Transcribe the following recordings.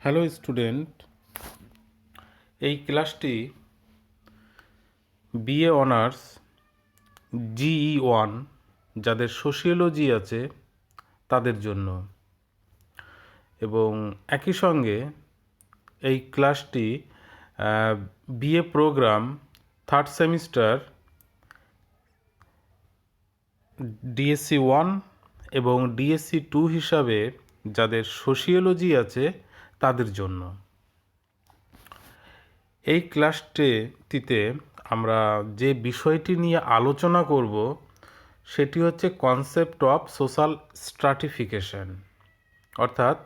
Hello student, এই ক্লাসটি BA honours GE1 যাদের সোশিওলজি আছে তাদের জন্য, এবং একই সঙ্গে এই ক্লাসটি BA program third semester DSC 1 এবং DSC 2 হিসাবে যাদের সোশিওলজি আছে তাদের জন্য। এই ক্লাসটিতে আমরা যে বিষয়টি নিয়ে আলোচনা করব সেটি হচ্ছে কনসেপ্ট অফ সোশ্যাল স্ট্রাটিফিকেশন, অর্থাৎ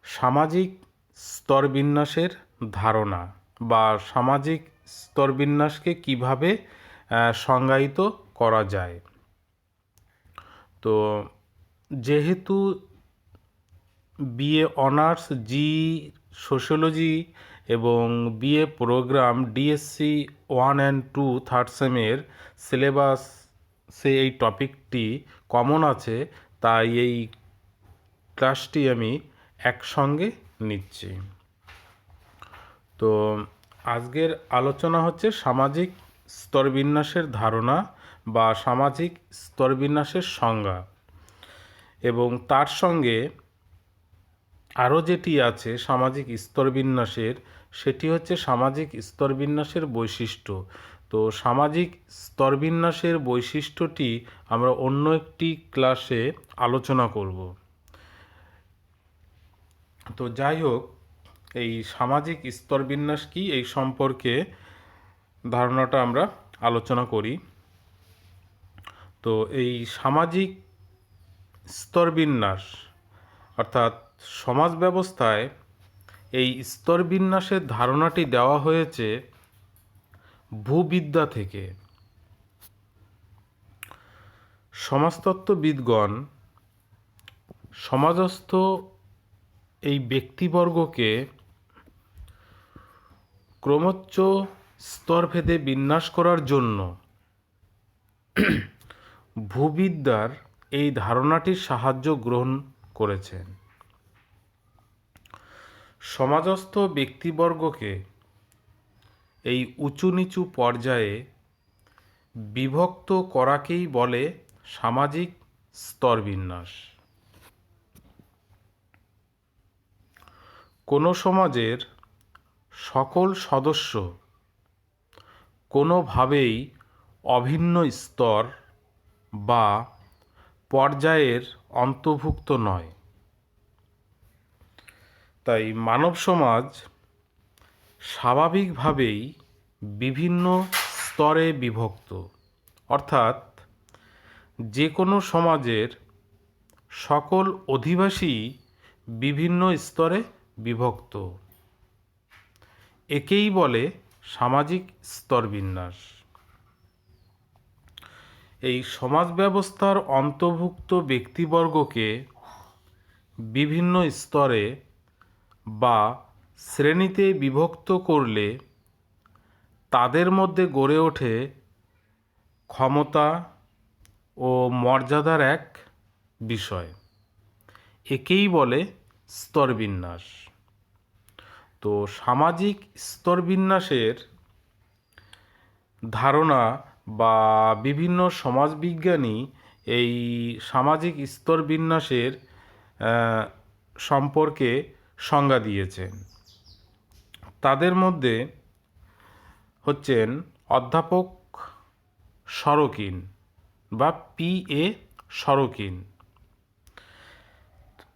সামাজিক স্তরবিন্যাসের ধারণা বা সামাজিক স্তরবিন্যাসকে কিভাবে সংজ্ঞায়িত করা যায়। তো যেহেতু বিএ অনার্স সোশিওলজি এবং BA programme DSC 1 and 2 third সেমের সিলেবাসে এই টপিকটি কমন আছে, তাই এই ক্লাসটি আমি একসঙ্গে নিচ্ছি। তো আজকের আলোচনা হচ্ছে সামাজিক স্তরবিন্যাসের ধারণা বা সামাজিক স্তরবিন্যাসের সংজ্ঞা, এবং তার সঙ্গে আরও যেটি আছে সামাজিক স্তরবিন্যাসের, সেটি হচ্ছে সামাজিক স্তরবিন্যাসের বৈশিষ্ট্য। তো সামাজিক স্তরবিন্যাসের বৈশিষ্ট্যটি আমরা অন্য একটি ক্লাসে আলোচনা করব। তো যাই হোক, এই সামাজিক স্তরবিন্যাস কি এই সম্পর্কে ধারণাটা আমরা আলোচনা করি। তো এই সামাজিক স্তরবিন্যাস অর্থাৎ সমাজ ব্যবস্থায় এই স্তরবিন্যাসের ধারণাটি দেওয়া হয়েছে ভূবিদ্যা থেকে। সমাজতত্ত্ববিদগণ সমাজস্থ এই ব্যক্তিবর্গকে ক্রমোচ্চ স্তরভেদে বিন্যাস করার জন্য ভূবিদ্যার এই ধারণাটির সাহায্য গ্রহণ করেছেন। সমাজস্থ ব্যক্তিবর্গকে এই উঁচু নিচু পর্যায়ে বিভক্ত করাকেই বলে সামাজিক স্তরবিন্যাস। কোনো সমাজের সকল সদস্য কোনোভাবেই অভিন্ন স্তর বা পর্যায়ের অন্তর্ভুক্ত নয়। তাই মানব সমাজ স্বাভাবিকভাবেই বিভিন্ন স্তরে বিভক্ত, অর্থাৎ যে কোনো সমাজের সকল অধিবাসী বিভিন্ন স্তরে বিভক্ত। একেই বলে সামাজিক স্তরবিন্যাস। এই সমাজ ব্যবস্থার অন্তর্ভুক্ত ব্যক্তিবর্গকে বিভিন্ন স্তরে বা শ্রেণীতে বিভক্ত করলে তাদের মধ্যে গড়ে ওঠে ক্ষমতা ও মর্যাদার এক বিষয়। একেই বলে স্তরবিন্যাস। তো সামাজিক স্তরবিন্যাসের ধারণা বা বিভিন্ন সমাজবিজ্ঞানী এই সামাজিক স্তরবিন্যাসের সম্পর্কে সংজ্ঞা দিয়েছেন। তাদের মধ্যে হচ্ছেন অধ্যাপক সরকিন বা P.A. সরকিন।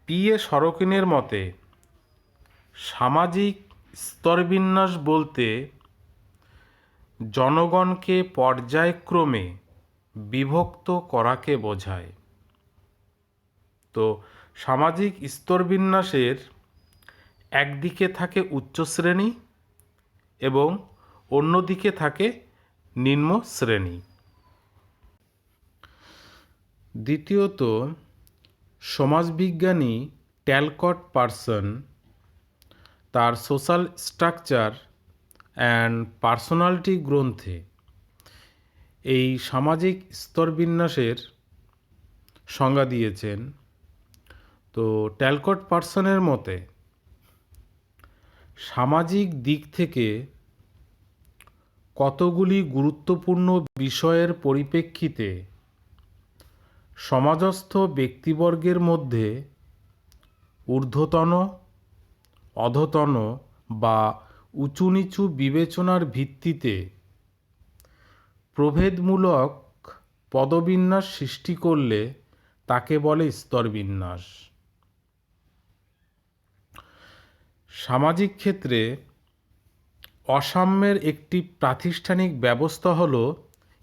P.A. সরকিনের মতে সামাজিক স্তরবিন্যাস বলতে জনগণকে পর্যায়ক্রমে বিভক্ত করাকে বোঝায়। তো সামাজিক স্তরবিন্যাসের একদিকে থাকে উচ্চ শ্রেণী এবং অন্যদিকে থাকে নিম্ন শ্রেণী। দ্বিতীয়ত, সমাজবিজ্ঞানী ট্যালকট পার্সন তার সোশ্যাল স্ট্রাকচার অ্যান্ড পার্সোনালিটি গ্রন্থে এই সামাজিক স্তরবিন্যাসের সংজ্ঞা দিয়েছেন। তো ট্যালকট পার্সনের মতে সামাজিক দিক থেকে কতগুলি গুরুত্বপূর্ণ বিষয়ের পরিপ্রেক্ষিতে সমাজস্থ ব্যক্তিবর্গের মধ্যে ঊর্ধ্বতন, অধতন বা উঁচু নিচু বিবেচনার ভিত্তিতে প্রভেদমূলক পদবিন্যাস সৃষ্টি করলে তাকে বলে স্তরবিন্যাস। সামাজিক ক্ষেত্রে অসাম্যের একটি প্রাতিষ্ঠানিক ব্যবস্থা হল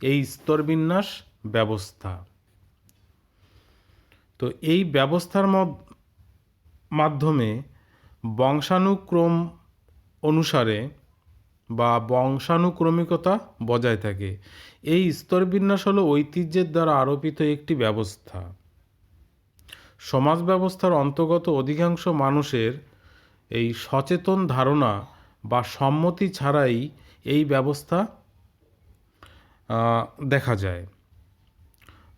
এই স্তরবিন্যাস ব্যবস্থা। তো এই ব্যবস্থার মাধ্যমে বংশানুক্রম অনুসারে বা বংশানুক্রমিকতা বজায় থাকে। এই স্তরবিন্যাস হলো ঐতিহ্যের দ্বারা আরোপিত একটি ব্যবস্থা। সমাজ ব্যবস্থার অন্তর্গত অধিকাংশ মানুষের এই সচেতন ধারণা বা সম্মতি ছাড়াই এই ব্যবস্থা দেখা যায়।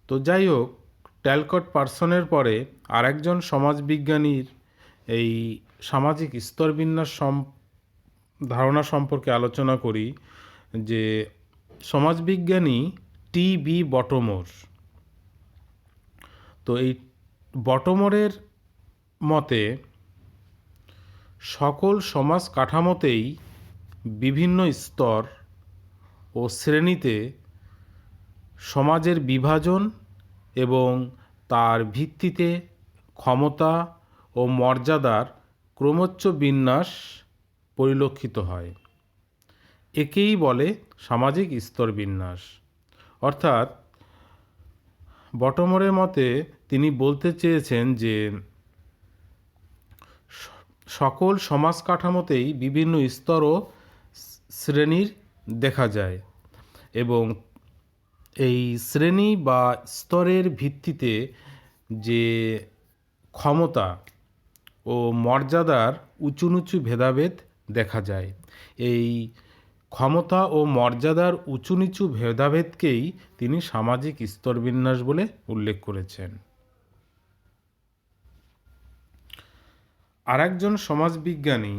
তো যাই হোক, ট্যালকট পার্সনের পরে আরেকজন সমাজবিজ্ঞানীর এই সামাজিক স্তরবিন্যাস ধারণা সম্পর্কে আলোচনা করি, যে সমাজবিজ্ঞানী টি.বি. বটমোর। তো এই বটমোরের মতে সকল সমাজ কাঠামোতেই বিভিন্ন স্তর ও শ্রেণীতে সমাজের বিভাজন এবং তার ভিত্তিতে ক্ষমতা ও মর্যাদার ক্রমোচ্চ বিন্যাস পরিলক্ষিত হয়। একেই বলে সামাজিক স্তরবিন্যাস। অর্থাৎ বটমোরের মতে তিনি বলতে চেয়েছেন যে সকল সমাজ কাঠামোতেই বিভিন্ন স্তর ও শ্রেণীর দেখা যায় এবং এই শ্রেণী বা স্তরের ভিত্তিতে যে ক্ষমতা ও মর্যাদার উঁচু নিচু ভেদাভেদ দেখা যায়। এই ক্ষমতা ও মর্যাদার উঁচু নিচু ভেদাভেদকেই তিনি সামাজিক স্তরবিন্যাস বলে উল্লেখ করেছেন। আরেকজন সমাজবিজ্ঞানী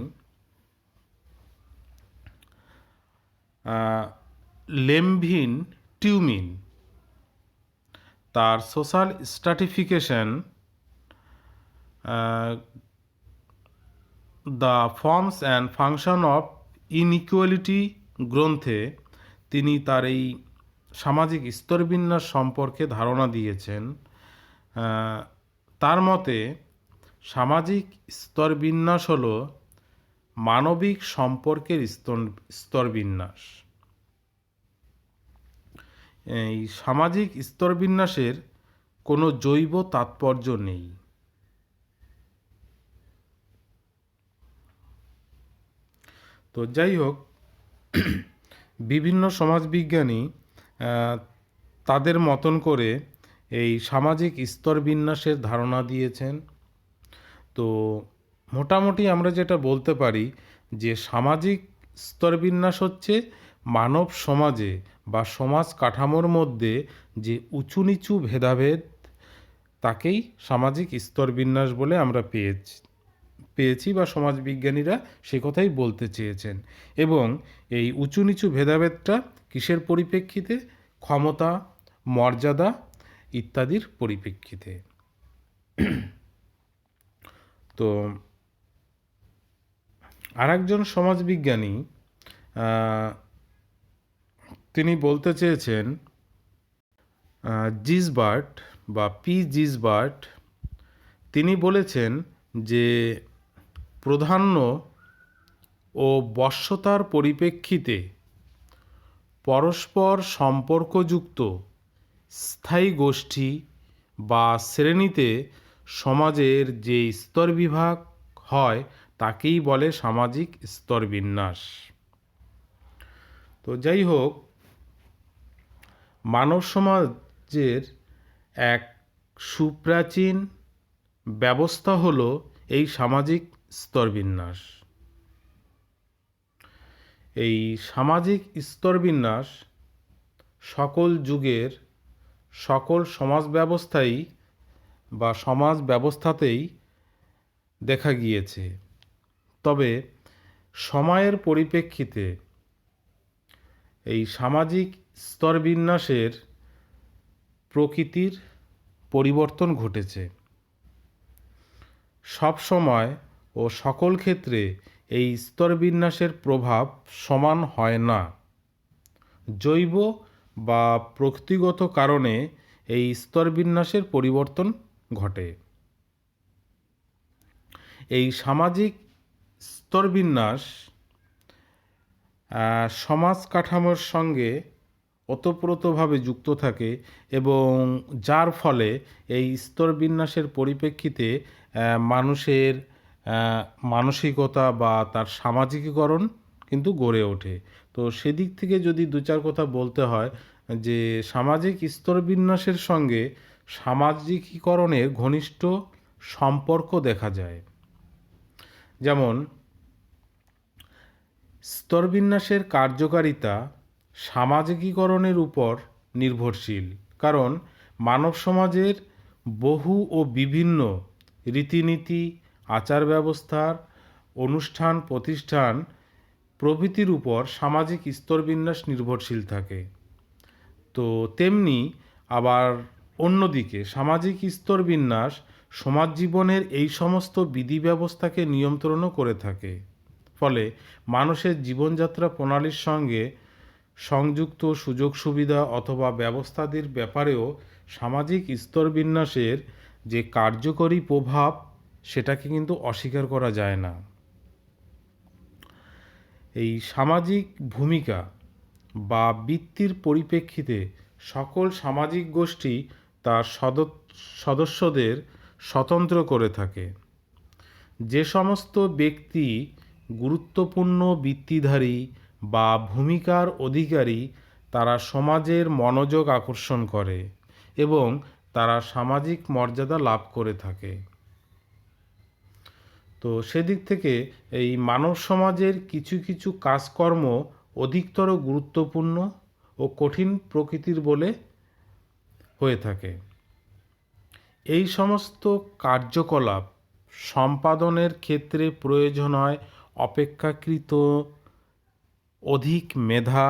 লেমভিন টিউমিন তার social stratification the forms and function of inequality গ্রন্থে তিনি তার এই সামাজিক স্তরবিন্যাস সম্পর্কে ধারণা দিয়েছেন। তার মতে সামাজিক স্তরবিন্যাস হল মানবিক সম্পর্কের স্তরবিন্যাস। এই সামাজিক স্তরবিন্যাসের কোনো জৈব তাৎপর্য নেই। তো যাই হোক, বিভিন্ন সমাজবিজ্ঞানী তাদের মতন করে এই সামাজিক স্তরবিন্যাসের ধারণা দিয়েছেন। তো মোটামুটি আমরা যেটা বলতে পারি যে সামাজিক স্তরবিন্যাস হচ্ছে মানব সমাজে বা সমাজ কাঠামোর মধ্যে যে উঁচু নিচু ভেদাভেদ তাকেই সামাজিক স্তরবিন্যাস বলে আমরা পেয়েছি বা সমাজবিজ্ঞানীরা সে কথাই বলতে চেয়েছেন। এবং এই উঁচু নিচু ভেদাভেদটা কিসের পরিপ্রেক্ষিতে? ক্ষমতা, মর্যাদা ইত্যাদির পরিপ্রেক্ষিতে। তো আরেকজন সমাজবিজ্ঞানী তিনি বলতে চেয়েছেন, জিসবার্ট বা পি. জিসবার্ট তিনি বলেছেন যে প্রাধান্য ও বশ্যতার পরিপ্রেক্ষিতে পরস্পর সম্পর্কযুক্ত স্থায়ী গোষ্ঠী বা শ্রেণীতে সমাজের যে স্তরবিভাগ হয় তাকেই বলে সামাজিক স্তরবিন্যাস। তো যাই হোক, মানব সমাজের এক সুপ্রাচীন ব্যবস্থা হলো এই সামাজিক স্তরবিন্যাস। এই সামাজিক স্তরবিন্যাস সকল যুগের সকল সমাজ ব্যবস্থাতেই দেখা গিয়েছে। তবে সময়ের পরিপ্রেক্ষিতে এই সামাজিক স্তরবিন্যাসের প্রকৃতির পরিবর্তন ঘটেছে। সব সময় ও সকল ক্ষেত্রে এই স্তরবিন্যাসের প্রভাব সমান হয় না। জৈব বা প্রকৃতিগত কারণে এই স্তরবিন্যাসের পরিবর্তন ঘটে। এই সামাজিক স্তরবিন্যাস সমাজ কাঠামোর সঙ্গে ওতপ্রোতভাবে যুক্ত থাকে এবং যার ফলে এই স্তরবিন্যাসের পরিপ্রেক্ষিতে মানুষের মানসিকতা বা তার সামাজিকীকরণ কিন্তু গড়ে ওঠে। তো সেদিক থেকে যদি দু চার কথা বলতে হয় যে সামাজিক স্তরবিন্যাসের সঙ্গে সামাজিকীকরণের ঘনিষ্ঠ সম্পর্ক দেখা যায়। যেমন স্তরবিন্যাসের কার্যকারিতা সামাজিকীকরণের উপর নির্ভরশীল, কারণ মানব সমাজের বহু ও বিভিন্ন রীতিনীতি, আচার ব্যবস্থার, অনুষ্ঠান প্রতিষ্ঠান প্রভৃতির উপর সামাজিক স্তরবিন্যাস নির্ভরশীল থাকে। তো তেমনি আবার অন্যদিকে সামাজিক স্তরবিন্যাস সমাজ জীবনের এই সমস্ত বিধি ব্যবস্থাকে নিয়ন্ত্রণও করে থাকে। ফলে মানুষের জীবনযাত্রা প্রণালীর সঙ্গে সংযুক্ত সুযোগ সুবিধা অথবা ব্যবস্থাদির ব্যাপারেও সামাজিক স্তরবিন্যাসের যে কার্যকরী প্রভাব সেটাকে কিন্তু অস্বীকার করা যায় না। এই সামাজিক ভূমিকা বা বৃত্তির পরিপ্রেক্ষিতে সকল সামাজিক গোষ্ঠী তার সদস্যদের স্বতন্ত্র করে থাকে। যে সমস্ত ব্যক্তি গুরুত্বপূর্ণ বৃত্তিধারী বা ভূমিকার অধিকারী তারা সমাজের মনোযোগ আকর্ষণ করে এবং তারা সামাজিক মর্যাদা লাভ করে থাকে। তো সেদিক থেকে এই মানব সমাজের কিছু কিছু কাজকর্ম অধিকতর গুরুত্বপূর্ণ ও কঠিন প্রকৃতির বলে হয়ে থাকে। এই সমস্ত কার্যকলাপ সম্পাদনের ক্ষেত্রে প্রয়োজন হয় অপেক্ষাকৃত অধিক মেধা,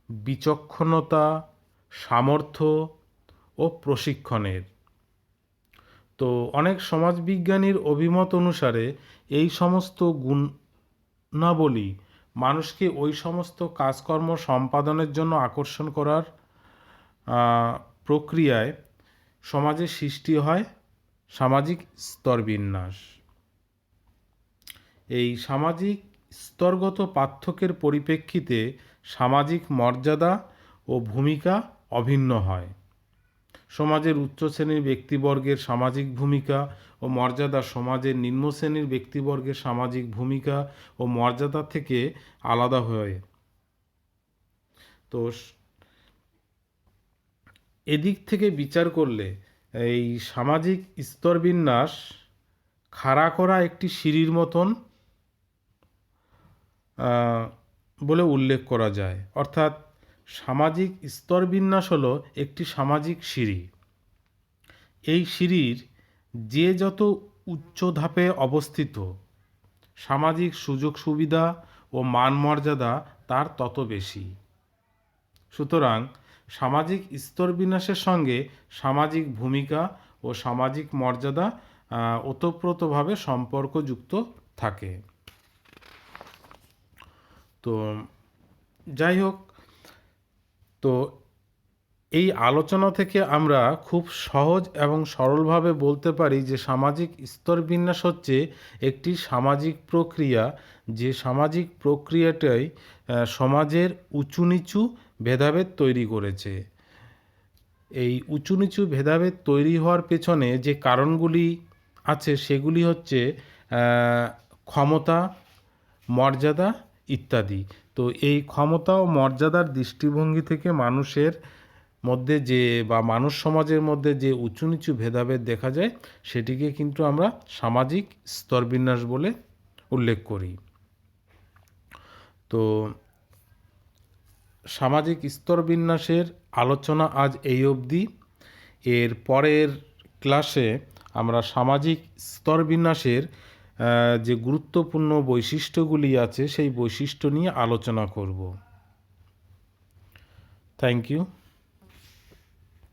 বিচক্ষণতা, সামর্থ্য ও প্রশিক্ষণের। তো অনেক সমাজবিজ্ঞানীর অভিমত অনুসারে এই সমস্ত গুণাবলী মানুষকে ওই সমস্ত কাজকর্ম সম্পাদনের জন্য আকর্ষণ করার প্রক্রিয়ায় সমাজে সৃষ্টি হয় সামাজিক স্তরবিন্যাস। এই সামাজিক স্তরগত পার্থক্যের পরিপ্রেক্ষিতে সামাজিক মর্যাদা ও ভূমিকা অভিন্ন হয়। সমাজের উচ্চ শ্রেণীর ব্যক্তিবর্গের সামাজিক ভূমিকা ও মর্যাদা সমাজের নিম্ন শ্রেণীর ব্যক্তিবর্গের সামাজিক ভূমিকা ও মর্যাদা থেকে আলাদা হয়। তো এদিক থেকে বিচার করলে এই সামাজিক স্তরবিন্যাস খাড়া করা একটি সিঁড়ির মতন বলে উল্লেখ করা যায়। অর্থাৎ সামাজিক স্তরবিন্যাস হলো একটি সামাজিক সিঁড়ি। এই সিঁড়ির যে যত উচ্চ ধাপে অবস্থিত সামাজিক সুযোগ সুবিধা ও মান মর্যাদা তার তত বেশি। সুতরাং সামাজিক স্তরবিন্যাসের সঙ্গে সামাজিক ভূমিকা ও সামাজিক মর্যাদা ওতপ্রোতভাবে সম্পর্কযুক্ত থাকে। তো যাই হোক, তো এই আলোচনা থেকে আমরা খুব সহজ এবং সরলভাবে বলতে পারি যে সামাজিক স্তরবিন্যাস হচ্ছে একটি সামাজিক প্রক্রিয়া, যে সামাজিক প্রক্রিয়াটাই সমাজের উঁচু নিচু ভেদাভেদ তৈরি করেছে। এই উঁচু নিচু ভেদাভেদ তৈরি হওয়ার পেছনে যে কারণগুলি আছে সেগুলি হচ্ছে ক্ষমতা, মর্যাদা ইত্যাদি। তো এই ক্ষমতা ও মর্যাদার দৃষ্টিভঙ্গি থেকে মানুষের মধ্যে যে বা মানুষ সমাজের মধ্যে যে উঁচু নিচু ভেদাভেদ দেখা যায় সেটিকে কিন্তু আমরা সামাজিক স্তরবিন্যাস বলে উল্লেখ করি। তো সামাজিক স্তরবিন্যাসের আলোচনা আজ এই অবধি। এর পরের ক্লাসে আমরা সামাজিক স্তরবিন্যাসের যে গুরুত্বপূর্ণ বৈশিষ্ট্যগুলি আছে সেই বৈশিষ্ট্য নিয়ে আলোচনা করব। Thank you.